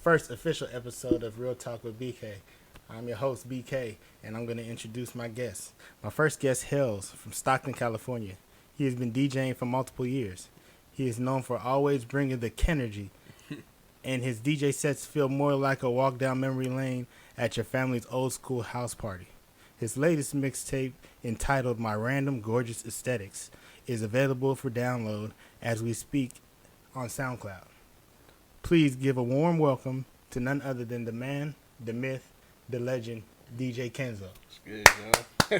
first official episode of Real Talk with BK. I'm your host, BK, and I'm going to introduce my guest. My first guest hails from Stockton, California. He has been DJing for multiple years. He is known for always bringing the Kenergy, and his DJ sets feel more like a walk down memory lane at your family's old school house party. His latest mixtape, entitled My Random Gorgeous Aesthetics, is available for download as we speak on SoundCloud. Please give a warm welcome to none other than the man, the myth, the legend, DjKenZo. It's good, yo.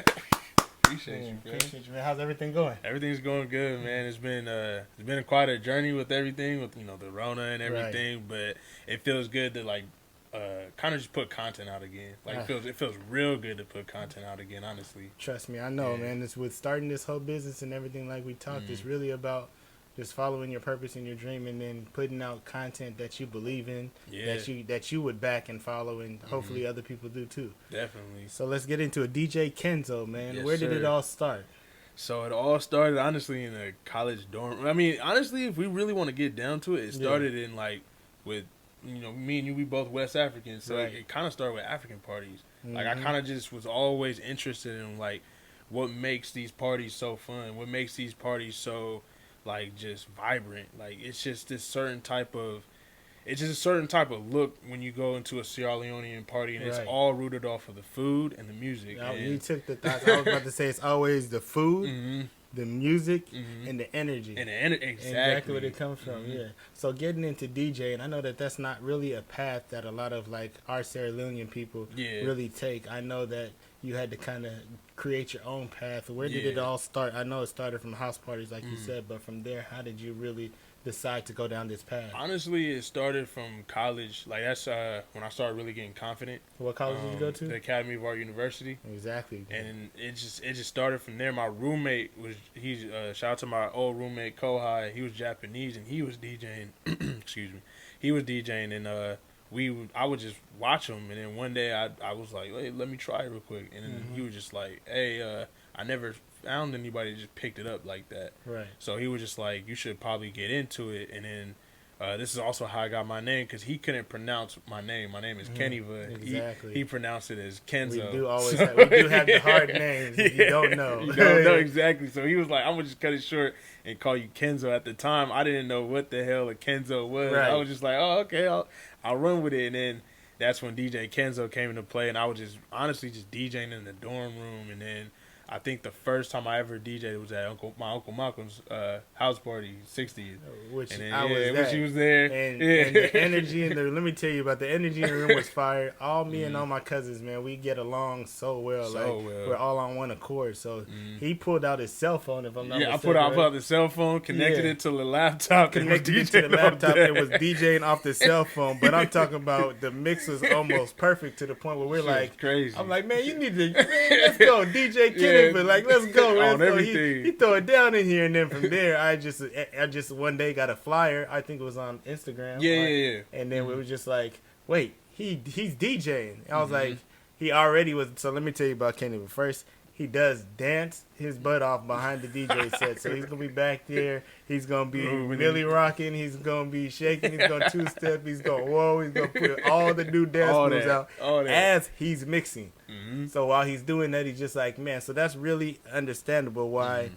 Appreciate you, bro. Appreciate you, man. How's everything going? Everything's going good, man. It's been quite a journey with everything, with the Rona and everything. Right. But it feels good to kind of just put content out again. It feels real good to put content out again. Honestly, trust me, I know, man. It's with starting this whole business and everything like we talked. It's really about just following your purpose and your dream, and then putting out content that you believe in, that you would back and follow, and hopefully other people do too. Definitely. So let's get into it. DjKenZo, man. Yes, Where did it all start? So it all started honestly in a college dorm. I mean, honestly, if we really want to get down to it, it started in with me and you. We both West Africans, so it kind of started with African parties. Like I kind of just was always interested in what makes these parties so fun. What makes these parties so just vibrant. It's just a certain type of look when you go into a Sierra Leonean party, and it's all rooted off of the food and the music. You took the thoughts. I was about to say it's always the food, the music, and the energy. Exactly where it comes from. Yeah. So getting into DJing, I know that's not really a path that a lot of our Sierra Leonean people really take. I know that you had to kind of create your own path. Where did it all start? I know it started from house parties, like you said, but from there, how did you really decide to go down this path? Honestly, it started from college. That's when I started really getting confident. What college did you go to? The Academy of Art University. Exactly. And it just started from there. My roommate shout out to my old roommate Kohai. He was Japanese and he was DJing. Excuse me. He was DJing, and I would just watch him, and then one day I was like, hey, let me try it real quick, and then he was just like, hey, I never found anybody that just picked it up like that. Right. So he was just like, you should probably get into it, and then this is also how I got my name, because he couldn't pronounce my name. My name is Kenny, but he pronounced it as Kenzo. We do have the hard names. You don't know. You don't know exactly. So he was like, I'm gonna just cut it short and call you Kenzo. At the time, I didn't know what the hell a Kenzo was. Right. I was just like, oh, okay, I'll run with it. And then that's when DjKenZo came into play, and I was just honestly just DJing in the dorm room. And then I think the first time I ever DJed was at my Uncle Malcolm's house party, 60th. Which and then, which he was there. And the energy let me tell you about the energy in the room was fire. All me and all my cousins, man, we get along so well. We're all on one accord. So he pulled out his cell phone, if I'm not mistaken. I pulled out the cell phone, connected it to the laptop. It was DJing off the cell phone. But I'm talking about the mix was almost perfect to the point where we're like, crazy. I'm like, man, you need to, let's go, DJ Kenny, but let's go. On everything. He throw it down in here, and then from there, I just one day got a flyer. I think it was on Instagram. Yeah. And then we were just like, wait, he's DJing. I was like, he already was. So let me tell you about Kenny. But first, he does dance his butt off behind the DJ set. So he's gonna be back there. He's gonna be really rocking. He's gonna be shaking. He's gonna two-step. He's gonna whoa. He's gonna put all the new dance moves out as he's mixing. So while he's doing that, he's just like, man. So that's really understandable why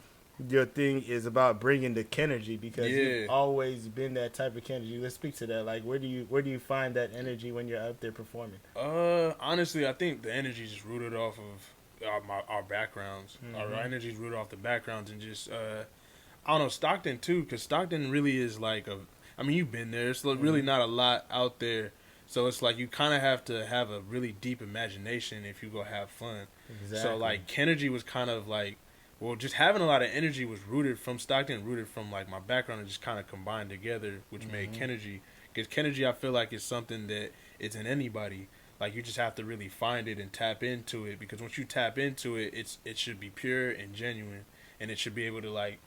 your thing is about bringing the Kenergy, because you've always been that type of Kenergy. Let's speak to that. Where do you find that energy when you're out there performing? Honestly, I think the energy is just rooted off of our backgrounds. Our energy is rooted off the backgrounds, and just I don't know, Stockton too, because Stockton really is you've been there. It's really not a lot out there. So it's you kind of have to have a really deep imagination if you go have fun. Exactly. So Kenergy was kind of just having a lot of energy was rooted from Stockton, rooted from my background, and just kind of combined together, which made Kenergy. Because Kenergy, I feel like, is something that it's in anybody. You just have to really find it and tap into it, because once you tap into it, it should be pure and genuine, and it should be able to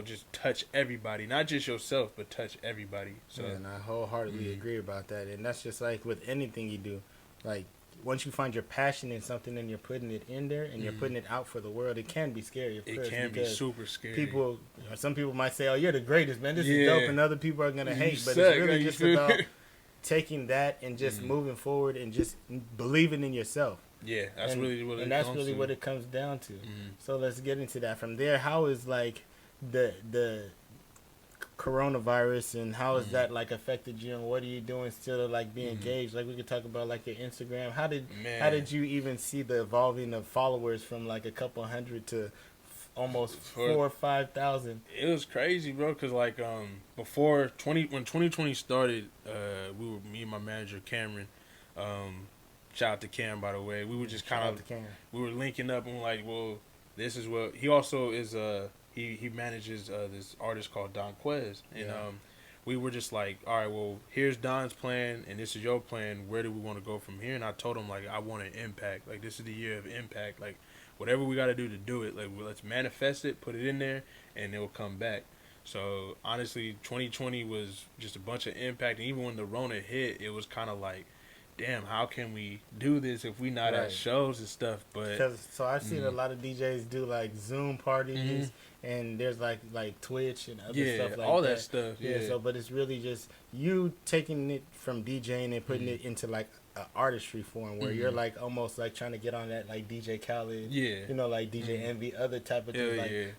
just touch everybody, not just yourself, but touch everybody. So, and I wholeheartedly agree about that. And that's just with anything you do, once you find your passion in something and you're putting it in there and you're putting it out for the world, it can be scary. It can be super scary. Some people might say, "Oh, you're the greatest, man. This is dope," and other people are gonna hate. But it's really just about taking that and just moving forward and just believing in yourself. Yeah, that's really what it comes down to. So let's get into that. From there, how is like the coronavirus and how has that like affected you, and what are you doing still to like be engaged? Like we could talk about like your Instagram. How did you even see the evolving of followers from like a couple hundred to almost 4,000 or 5,000? It was crazy, bro. Cause like before when 2020 started, me and my manager Cameron, shout out to Cam, by the way. We were just we were linking up and like, well, this is what he also is. He manages this artist called Don Quez, and we were just like, all right, well, here's Don's plan, and this is your plan. Where do we want to go from here? And I told him like, I want an impact. Like this is the year of impact. Like whatever we got to do it. Like let's manifest it, put it in there, and it will come back. So honestly, 2020 was just a bunch of impact, and even when the Rona hit, it was kind of like, damn, how can we do this if we not at shows and stuff? But so I've seen a lot of DJs do like Zoom parties, and there's like Twitch and other stuff like all that stuff. Yeah. So, but it's really just you taking it from DJing and putting it into like an artistry form where you're like almost like trying to get on that like DJ Khaled, you know, like DJ Envy, other type of things.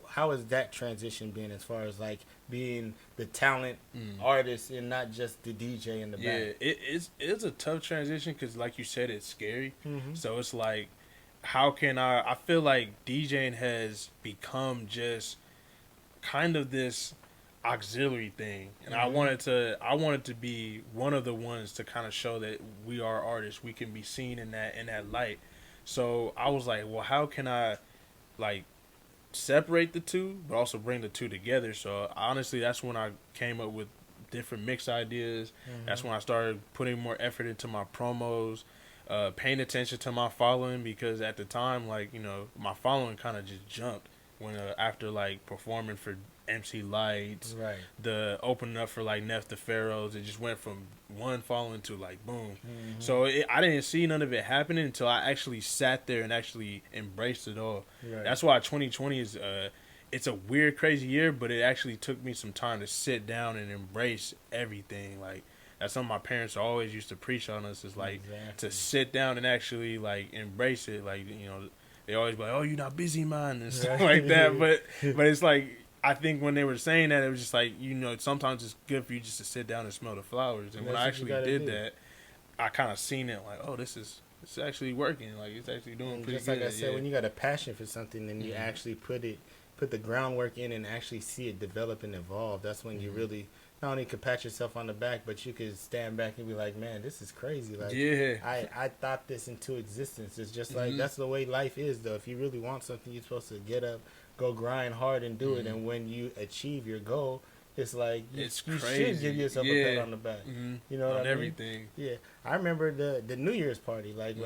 How is that transition been as far as like being the talent artist and not just the DJ in the back? It's a tough transition because like you said, it's scary. So it's like, how can I feel like DJing has become just kind of this auxiliary thing, and I wanted to be one of the ones to kind of show that we are artists, we can be seen in that light. So I was like, well, how can I like separate the two but also bring the two together? So honestly, that's when I came up with different mix ideas. That's when I started putting more effort into my promos, paying attention to my following, because at the time, like, you know, my following kind of just jumped when after like performing for MC Lights, the opening up for like Neff the Pharaohs, it just went from one following to like boom. So I didn't see none of it happening until I actually sat there and actually embraced it all. That's why 2020 is it's a weird, crazy year, but it actually took me some time to sit down and embrace everything. Like that's something my parents always used to preach on us, is like to sit down and actually like embrace it. Like, you know, they always be like, oh, you're not busy, man, and stuff like that. But it's like, I think when they were saying that, it was just like, you know, sometimes it's good for you just to sit down and smell the flowers. And when I actually did that, I kind of seen it like, oh, it's actually working. Like, it's actually doing pretty just good. Like I said, when you got a passion for something and you actually put the groundwork in and actually see it develop and evolve, that's when you really not only could pat yourself on the back, but you could stand back and be like, man, this is crazy. Like, I thought this into existence. It's just like, that's the way life is, though. If you really want something, you're supposed to get up, go grind hard and do it. And when you achieve your goal, it's like you should give yourself a pat on the back. You know what I mean? Everything. Yeah, I remember the New Year's party. Like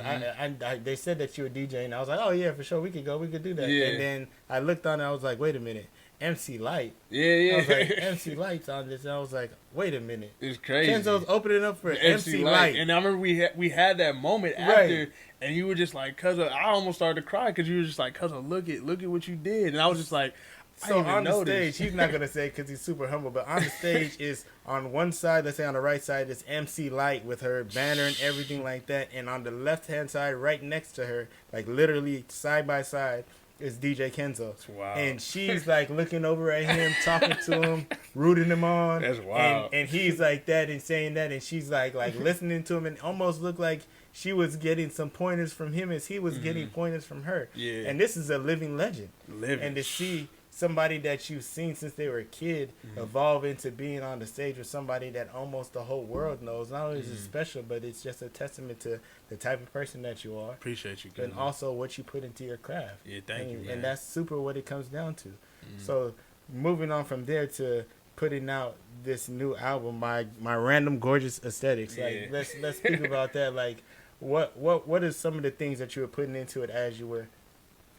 they said that you were DJing. I was like, oh yeah, for sure, we could go, we could do that. And then I looked on it. I was like, wait a minute, MC Light. I was like, MC Light's on this. And I was like, wait a minute, it's crazy. Kenzo's opening up for MC Light. And I remember we had that moment after. And you were just like, cuz I almost started to cry because you were just like, cuz look at what you did. And I was just like, so on the stage, he's not going to say because he's super humble, but on the stage is on one side, let's say on the right side, is MC Light with her banner and everything like that. And on the left-hand side, right next to her, like literally side by side, is DjKenZo. Wow. And she's like looking over at him, talking to him, rooting him on. That's wild. And he's like that and saying that, and she's like listening to him, and almost looked like she was getting some pointers from him as he was getting pointers from her. Yeah. And this is a living legend. And to see somebody that you've seen since they were a kid evolve into being on the stage with somebody that almost the whole world knows. Not only is it special, but it's just a testament to the type of person that you are. Appreciate you, and also what you put into your craft. Yeah, thank you, man. And that's super what it comes down to. So moving on from there to putting out this new album, my Random Gorgeous Aesthetics. Like let's speak about that. Like what are some of the things that you were putting into it as you were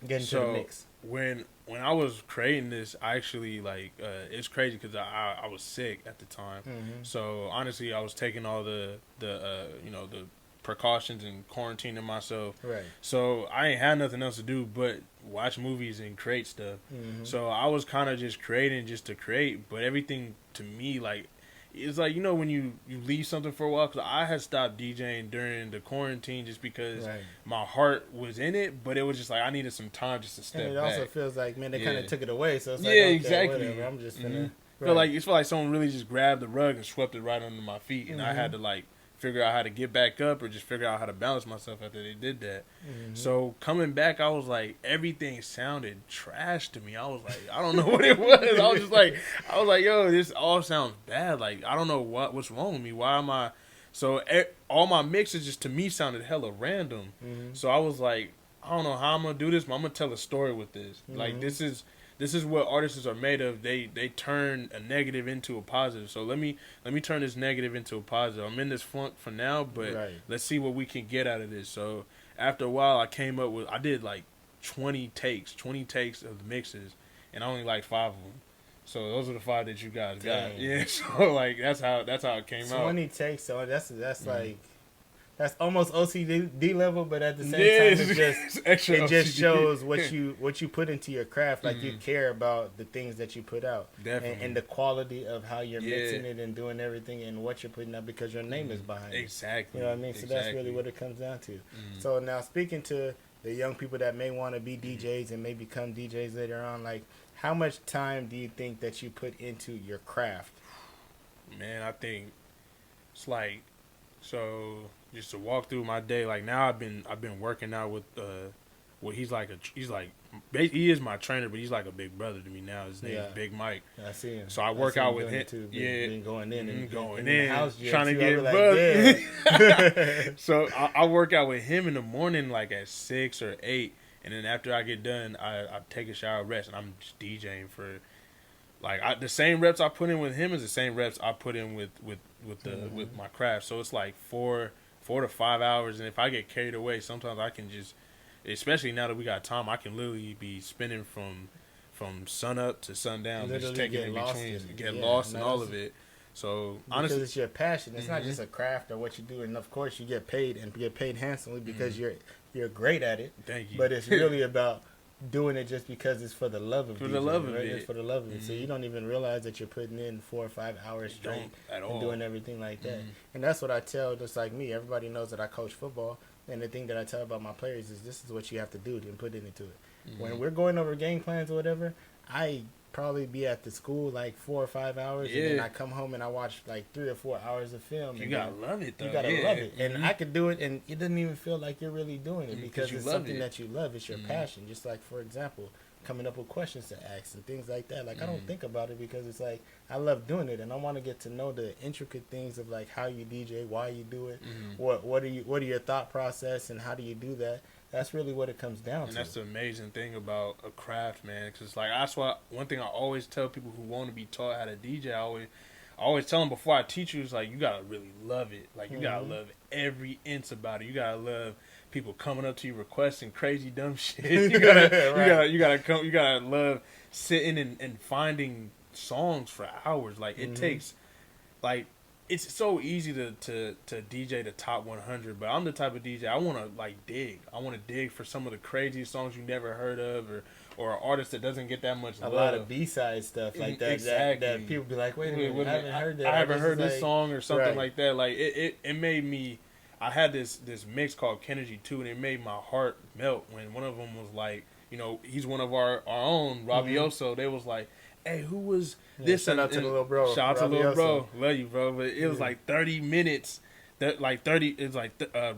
getting to the mix? When I was creating this, I actually it's crazy because I was sick at the time. So honestly, I was taking all the precautions and quarantining myself. Right. So I ain't had nothing else to do but watch movies and create stuff. So I was kind of just creating just to create, but everything to me, like, it's like, you know, when you leave something for a while, because I had stopped DJing during the quarantine just because my heart was in it, but it was just like I needed some time just to step back. And it also feels like, man, they kind of took it away, so it's like, yeah, okay, exactly. whatever, I'm just gonna It felt like someone really just grabbed the rug and swept it right under my feet, and I had to like figure out how to get back up or just figure out how to balance myself after they did that. So coming back, I was like, everything sounded trash to me. I was like, I don't know what it was. I was like, yo, this all sounds bad. Like, I don't know what's wrong with me. Why am I? So all my mixes just to me sounded hella random. So I was like, I don't know how I'm gonna do this, but I'm gonna tell a story with this. Like, this is what artists are made of. They turn a negative into a positive. So let me turn this negative into a positive. I'm in this funk for now, but let's see what we can get out of this. So after a while, I did like 20 takes of the mixes, and I only like 5 of them. So those are the 5 that you guys got. Yeah. So like that's how it came 20 out. 20 takes. So that's like. That's almost OCD level, but at the same time, it just shows what you put into your craft. Like you care about the things that you put out, and the quality of how you're mixing it and doing everything and what you're putting out because your name is behind it. Exactly. You know what I mean? So that's really what it comes down to. So now speaking to the young people that may want to be DJs and may become DJs later on, like how much time do you think that you put into your craft? Man, I think it's like just to walk through my day, like now I've been working out with he is my trainer, but he's like a big brother to me now. His name is Big Mike. I see him. So I work out with him. Too, been going in and going in the house trying to get buzzed. So I work out with him in the morning, like at 6 or 8, and then after I get done, I take a shower, rest, and I'm just DJing for like the same reps I put in with him is the same reps I put in with my craft. So it's like 4 to 5 hours, and if I get carried away, sometimes I can just, especially now that we got time, I can literally be spinning from sun up to sundown, just taking in between, get lost in all of it. So honestly, because it's your passion, it's not just a craft or what you do, and of course you get paid and get paid handsomely because you're great at it. Thank you. But it's really about doing it just because it's for the love of it. It's for the love of it. So you don't even realize that you're putting in 4 or 5 hours straight and doing everything like that. And that's what I tell, just like me. Everybody knows that I coach football, and the thing that I tell about my players is this is what you have to do and put it into it. When we're going over game plans or whatever, I probably be at the school like 4 or 5 hours, and then I come home and I watch like 3 or 4 hours of film. You gotta love it, though. You gotta love it, and I could do it, and it doesn't even feel like you're really doing it because it's something that you love. It's your passion. Just like, for example, coming up with questions to ask and things like that. Like I don't think about it because it's like I love doing it, and I want to get to know the intricate things of like how you DJ, why you do it, what are your thought process, and how do you do that. That's really what it comes down to. And that's the amazing thing about a craft, man. Because like that's why one thing I always tell people who want to be taught how to DJ, I always tell them before I teach you is like you gotta really love it. Like you gotta love every inch about it. You gotta love people coming up to you requesting crazy dumb shit. You gotta love sitting and finding songs for hours. Like it takes like. It's so easy to DJ the top 100, but I'm the type of DJ I want to like dig. I want to dig for some of the craziest songs you never heard of, or an artist that doesn't get that much love. A lot of B-side stuff like that. Exactly. That people be like, wait a minute, I haven't heard that. I haven't heard this song or something like that. Like it made me. I had this mix called Kenergy 2, and it made my heart melt when one of them was like, you know, he's one of our own, Rabioso. They was like, hey, who was this? Shout out to the little bro. Shout out to the little bro. Love you, bro. But it was like 30 minutes. That like 30. It's like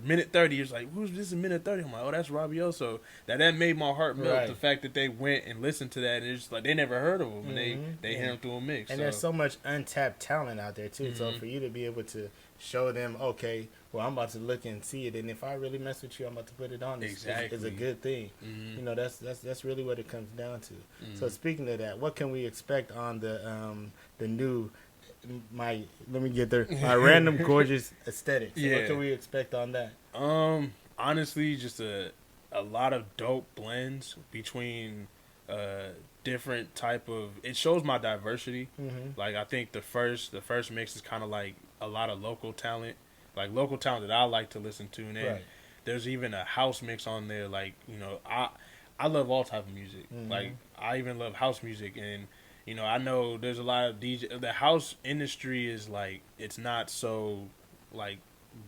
minute 30. It's like, who's this? A minute 30. I'm like, oh, that's Rabioso. That made my heart melt. The fact that they went and listened to that, and it's just like they never heard of him, and they hear him through a mix. And there's so much untapped talent out there too. So for you to be able to show them, okay, well, I'm about to look and see it, and if I really mess with you, I'm about to put it on. It's a good thing. You know, that's really what it comes down to. So speaking of that, what can we expect on the new my random gorgeous aesthetics? So what can we expect on that? Honestly, just a lot of dope blends between different type of. It shows my diversity. Like I think the first mix is kind of like a lot of local talent. Like local talent that I like to listen to, and then there's even a house mix on there. Like, you know, I love all type of music. Like I even love house music, and you know, I know there's a lot of DJ. The house industry is like, it's not so like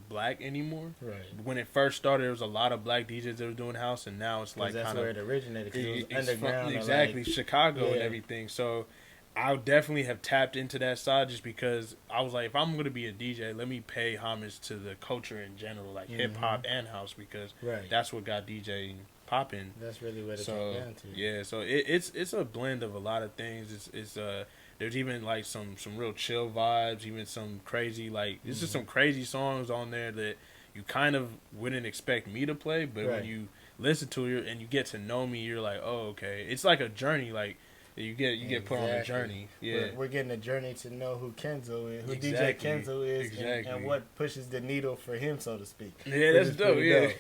black anymore. Right. When it first started, there was a lot of black DJs that were doing house, and now it's like that's kind where of it originated. Cause it was underground. Exactly, like, Chicago and everything. So I definitely have tapped into that side just because I was like, if I'm going to be a DJ, let me pay homage to the culture in general, like hip hop and house, because that's what got DJing popping. That's really what it came down to. Yeah, so it's a blend of a lot of things. It's there's even like some real chill vibes, even some crazy like this is some crazy songs on there that you kind of wouldn't expect me to play, but when you listen to it and you get to know me, you're like, oh, okay. It's like a journey, like you get put on a journey. Yeah, we're getting a journey to know who KenZo is, who Exactly. DjKenZo is, Exactly. and what pushes the needle for him, so to speak. Yeah, that's dope. Yeah,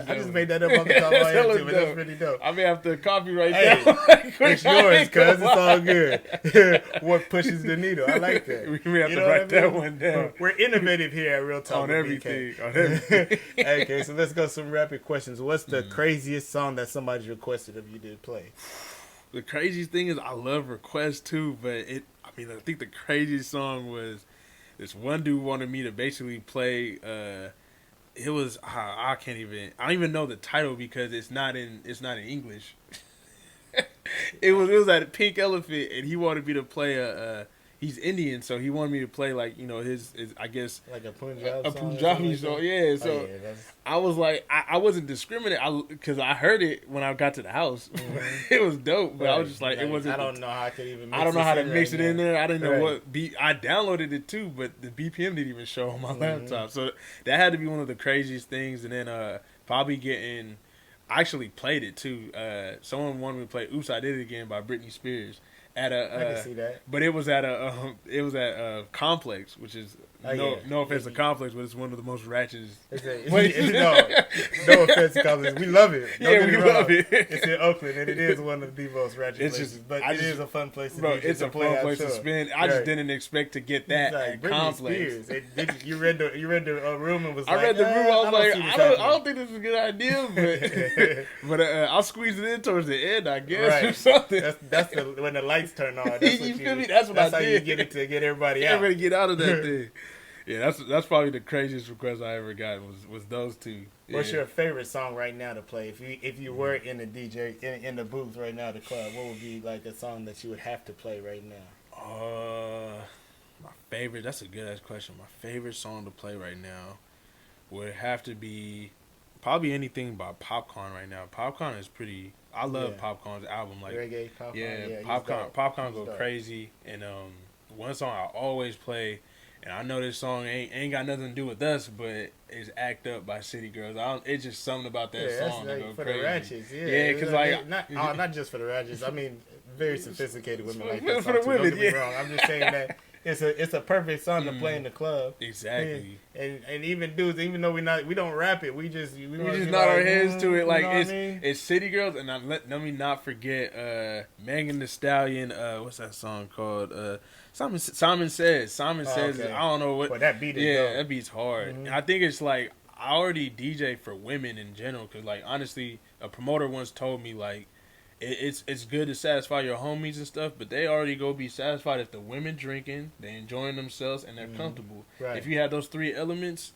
I just made that up on the top of my head too, but that's pretty dope. I may have to copyright Hey, that. it's yours, cuz it's all good. What pushes the needle? I like that. We may have to write that one down. We're innovative here at Real Talk On with everything. BK. On everything. Okay, so let's go some rapid questions. What's the craziest song that somebody's requested of you to play? The craziest thing is I love requests too, but I think the craziest song was this one dude wanted me to basically play. It was I don't even know the title because it's not in English. it was at Pink Elephant, and he wanted me to play he's Indian, so he wanted me to play like, you know, his I guess like a Punjabi song. Yeah, so I was like, I wasn't discriminate because I heard it when I got to the house. It was dope, but I was just like, it wasn't. I don't know how I could even. I don't know how to mix it in there. I didn't know what beat. I downloaded it too, but the BPM didn't even show on my laptop. So that had to be one of the craziest things. And then probably getting. I actually played it too. Someone wanted me to play "Oops, I Did It Again" by Britney Spears. I can see that. But it was at Complex, which is no offense to Complex, but it's one of the most ratchet. No offense to Complex, we love it. We love it. It's in Oakland, and it is one of the most ratchet places. But it is a fun place to be. It's a fun place to spend. I just didn't expect to get that at Complex. You read the room and was like, I read the room. I was like, I don't think this is a good idea, but I'll squeeze it in towards the end, I guess, or something. That's when the lights turn on. That's you feel me? That's what I did. That's how you get it to get everybody out. Everybody get out of that thing. Yeah, that's probably the craziest request I ever got was those two. What's your favorite song right now to play? If you were in the DJ in the booth right now, the club, what would be like a song that you would have to play right now? My favorite. That's a good ass question. My favorite song to play right now would have to be probably anything by Popcorn right now. Popcorn is pretty. I love Popcorn's album, like reggae. Popcorn, yeah, Popcorn go crazy. And one song I always play, and I know this song ain't got nothing to do with us, but it's "Act Up" by City Girls. It's just something about that song that go for crazy. The ratchets, yeah, because not just for the ratchets. I mean, very sophisticated women like that for the women. Don't get me wrong. I'm just saying that. It's a perfect song to play in the club. Exactly. And even dudes, even though we don't rap it, we just nod our heads to it. Like it's City Girls, and let me not forget Megan Thee Stallion. What's that song called? Simon Says. Okay. I don't know what. Well, that beat is dope. That beat's hard. And I think it's like I already DJ for women in general because like honestly, a promoter once told me like. It's good to satisfy your homies and stuff, but they already go be satisfied if the women drinking, they enjoying themselves, and they're comfortable. Right. If you have those three elements,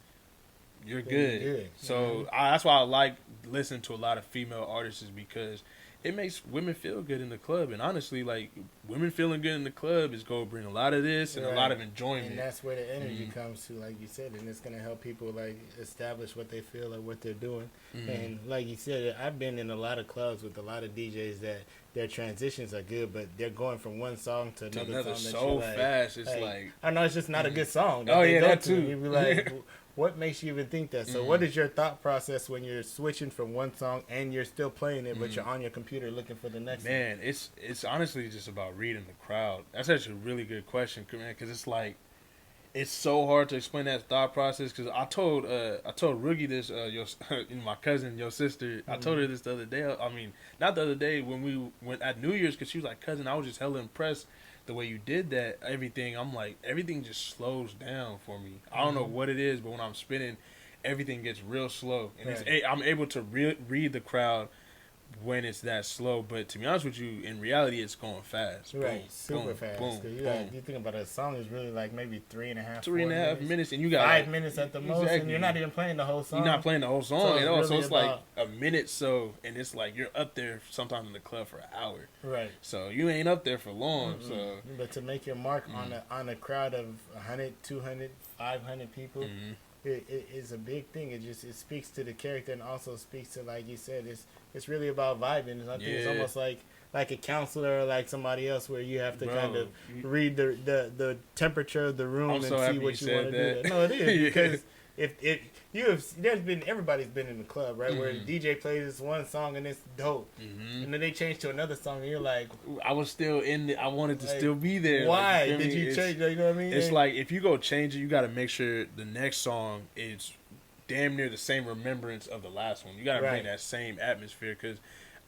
you're good. So that's why I like listening to a lot of female artists is because it makes women feel good in the club. And honestly, like women feeling good in the club is going to bring a lot of this and a lot of enjoyment. And that's where the energy comes to, like you said, and it's going to help people like establish what they feel or what they're doing. And like you said, I've been in a lot of clubs with a lot of DJs that their transitions are good, but they're going from one song to another song so fast. It's like I know it's just not a good song. That too. You'd be like, what makes you even think that? So what is your thought process when you're switching from one song and you're still playing it, but you're on your computer looking for the next one? Man, it's honestly just about reading the crowd. That's actually a really good question, man, because it's like, it's so hard to explain that thought process. Because I told Roogie this, my cousin, your sister. I told her this the other day. I mean, not the other day when we went at New Year's, because she was like, "Cousin, I was just hella impressed the way you did that. Everything." I'm like, everything just slows down for me. I don't know what it is, but when I'm spinning, everything gets real slow, and I'm able to read the crowd when it's that slow. But to be honest with you, in reality, it's going fast. Right, Boom, super boom, fast. boom, You think about it, a song is really like maybe 3.5, 3.5 minutes, and you got 5 minutes at the most, exactly. and you're not even playing the whole song. You're not playing the whole song So at all. really So it's like about a minute. So and it's like you're up there sometimes in the club for an hour. right. So you ain't up there for long. Mm-mm. So But to make your mark on a crowd of 100, 200, 500 people, it is a big thing. It speaks to the character and also speaks to, like you said, it's really about vibing. I think it's almost like a counselor or like somebody else where you have to kind of read the temperature of the room and see what you want to do. No, it is because everybody's been in the club, right? Where the DJ plays this one song and it's dope, and then they change to another song and you're like, I was still I wanted to still be there. Why like, did you change? You know what I mean? It's like if you go change it, you got to make sure the next song is damn near the same remembrance of the last one. You got to bring that same atmosphere because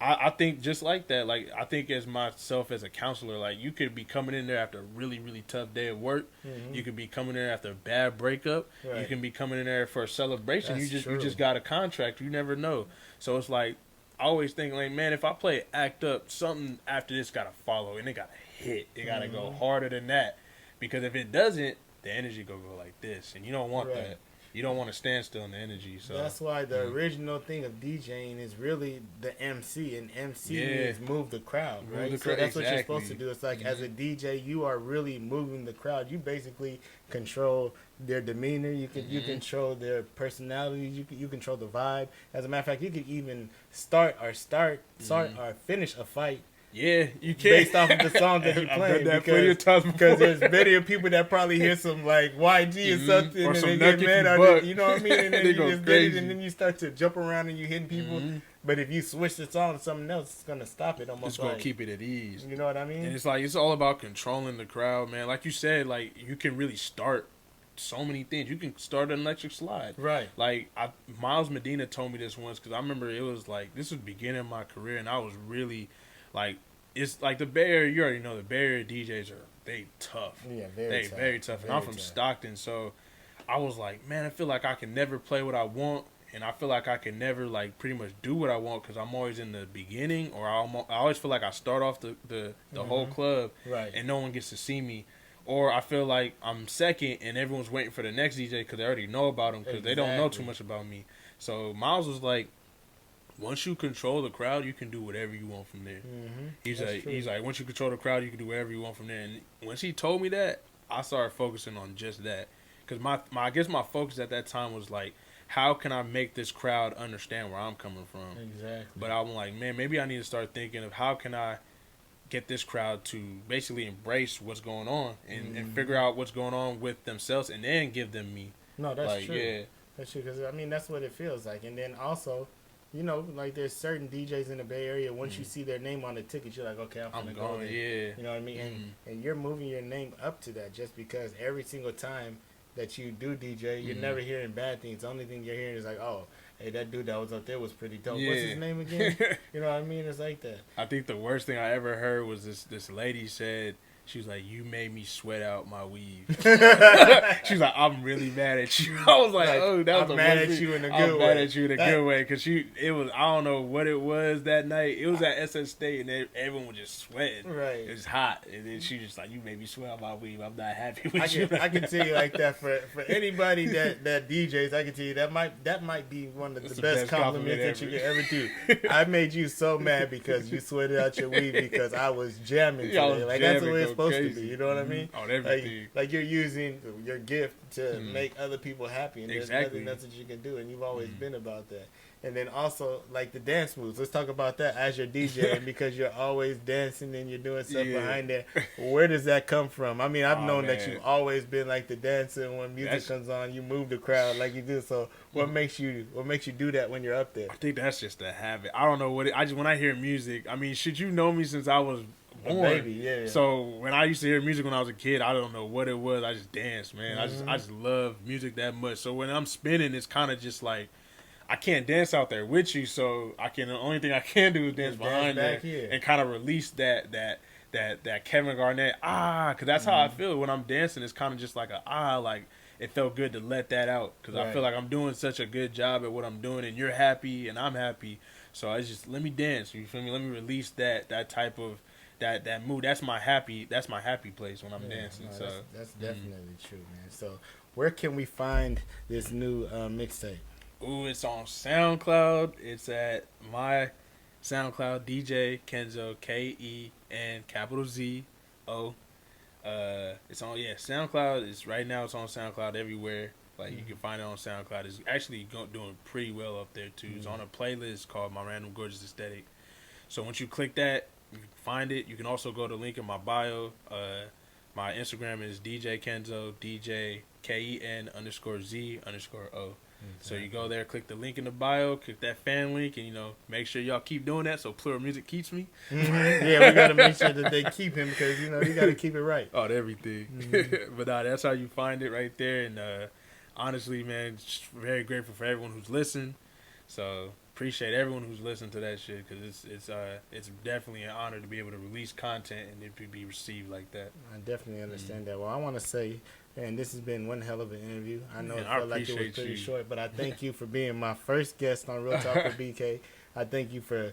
I think just like that. Like I think as myself as a counselor, like you could be coming in there after a really really tough day of work. You could be coming in there after a bad breakup. You can be coming in there for a celebration. That's you just got a contract. You never know. So it's like I always think like, man, if I play Act Up, something after this got to follow and it got to hit. It got to go harder than that because if it doesn't, the energy go like this, and you don't want that. You don't want to stand still in the energy. So that's why the original thing of DJing is really the MC, and MC means move the crowd, right? So that's what you're supposed to do. It's like as a DJ, you are really moving the crowd. You basically control their demeanor. You control their personality. You control the vibe. As a matter of fact, you could even start or finish a fight. Yeah, you can. Based off of the song that you're playing. Because there's many people that probably hear some like YG or something or and some they get mad. You know what I mean? And then they you go just crazy. get it and then you start to jump around and you hitting people. But if you switch the song to something else, it's going to stop it almost. It's going to keep it at ease. You know what I mean? And it's like, it's all about controlling the crowd, man. Like you said, like you can really start so many things. You can start an electric slide. Right. Like Miles Medina told me this once because I remember it was like, this was the beginning of my career and I was really like, it's like the Bay Area, you already know the Bay Area DJs they tough. Yeah, very tough. And I'm from Stockton, so I was like, man, I feel like I can never play what I want, and I feel like I can never like pretty much do what I want because I'm always in the beginning, or I always feel like I start off the whole club, and no one gets to see me. Or I feel like I'm second and everyone's waiting for the next DJ because they already know about him because they don't know too much about me. So Miles was like, once you control the crowd, you can do whatever you want from there. He's like, once you control the crowd, you can do whatever you want from there. And once he told me that, I started focusing on just that. Because I guess my focus at that time was like, how can I make this crowd understand where I'm coming from? Exactly. But I'm like, man, maybe I need to start thinking of how can I get this crowd to basically embrace what's going on and figure out what's going on with themselves and then give them me. No, that's like, true. Yeah. That's true because, I mean, that's what it feels like. And then also, you know, like there's certain DJs in the Bay Area, once you see their name on the ticket, you're like, okay, I'm going to go there. Yeah. You know what I mean? And you're moving your name up to that just because every single time that you do DJ, you're never hearing bad things. The only thing you're hearing is like, oh, hey, that dude that was up there was pretty dope. Yeah. What's his name again? You know what I mean? It's like that. I think the worst thing I ever heard was this lady said, she was like, you made me sweat out my weave. She was like, I'm really mad at you. I was like, oh, that was I'm the mad worst at thing. you in a good I'm way. mad at you in a good way. Because it was, I don't know what it was that night. It was at SS State and everyone was just sweating. Right. It was hot. And then she just like, you made me sweat out my weave. I'm not happy with you. I can tell you like that for anybody that DJs, I can tell you that might be one of the best compliments that you can ever do. I made you so mad because you sweated out your weave because I was jamming today. Like that's the way it's supposed to be. You know what I mean? On everything. Like you're using your gift to make other people happy, and there's nothing else that you can do, and you've always been about that. And then also like the dance moves. Let's talk about that as your DJ, because you're always dancing and you're doing stuff behind there. Where does that come from? I mean, I've known that you've always been like the dancer. When music comes on, you move the crowd like you do. So what makes you do that when you're up there? I think that's just a habit. I don't know what when I hear music. I mean, should you know me since I was born? Baby, yeah. So when I used to hear music when I was a kid, I don't know what it was. I just danced, man. I just love music that much. So when I'm spinning, it's kind of just like I can't dance out there with you. So the only thing I can do is dance behind there and kind of release that Kevin Garnett because that's how I feel when I'm dancing. It's kind of just like like it felt good to let that out because I feel like I'm doing such a good job at what I'm doing and you're happy and I'm happy. So I just let me dance. You feel me? Let me release that type of that mood. That's my happy place when I'm dancing. No, so that's definitely true, man. So where can we find this new mixtape? ooh, it's on SoundCloud. It's at my SoundCloud, DjKenZo, KEN_Z_O. It's on SoundCloud. It's right now. It's on SoundCloud everywhere. Like you can find it on SoundCloud. It's actually doing pretty well up there too. It's on a playlist called My Random Gorgeous Aesthetic. So once you click that, you can find it. You can also go to the link in my bio. My Instagram is DjKenZo, DjKEN_Z_O. So you go there, click the link in the bio, click that fan link, and make sure y'all keep doing that so Plural Music keeps me. Yeah, we gotta make sure that they keep him because you gotta keep it right. On everything. But that's how you find it right there. And honestly, man, just very grateful for everyone who's listened. So appreciate everyone who's listened to that shit because it's definitely an honor to be able to release content and it be received like that. I definitely understand that. Well, I want to say, man, this has been one hell of an interview. I know it I felt like it was pretty short, but I thank you for being my first guest on Real Talk with BK. I thank you for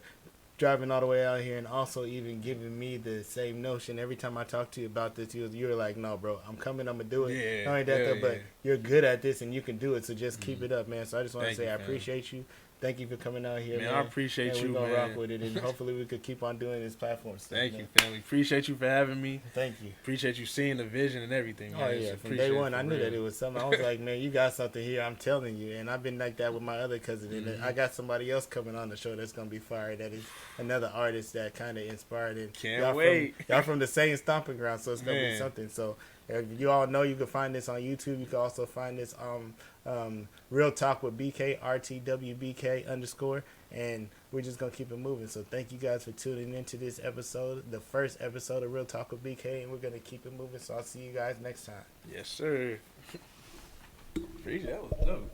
driving all the way out here and also even giving me the same notion. Every time I talk to you about this, you were like, no, bro, I'm coming, I'm going to do it. Yeah, not only that, but you're good at this and you can do it, so just keep it up, man. So I just want to say I appreciate you. Thank you for coming out here, man. I appreciate you, man. We're going to rock with it, and hopefully we could keep on doing this platform stuff. Thank you, family. Appreciate you for having me. Thank you. Appreciate you seeing the vision and everything, man. Oh, yeah. From day one, I knew that it was something. I was like, man, you got something here. I'm telling you. And I've been like that with my other cousin. And I got somebody else coming on the show that's going to be fire. That is another artist that kind of inspired. And Can't wait. Y'all from the same stomping ground, so it's going to be something. So you all know you can find this on YouTube. You can also find this on Real Talk with BK, RTWBK _. And we're just going to keep it moving. So thank you guys for tuning into this episode, the first episode of Real Talk with BK. And we're going to keep it moving. So I'll see you guys next time. Yes, sir. That was dope.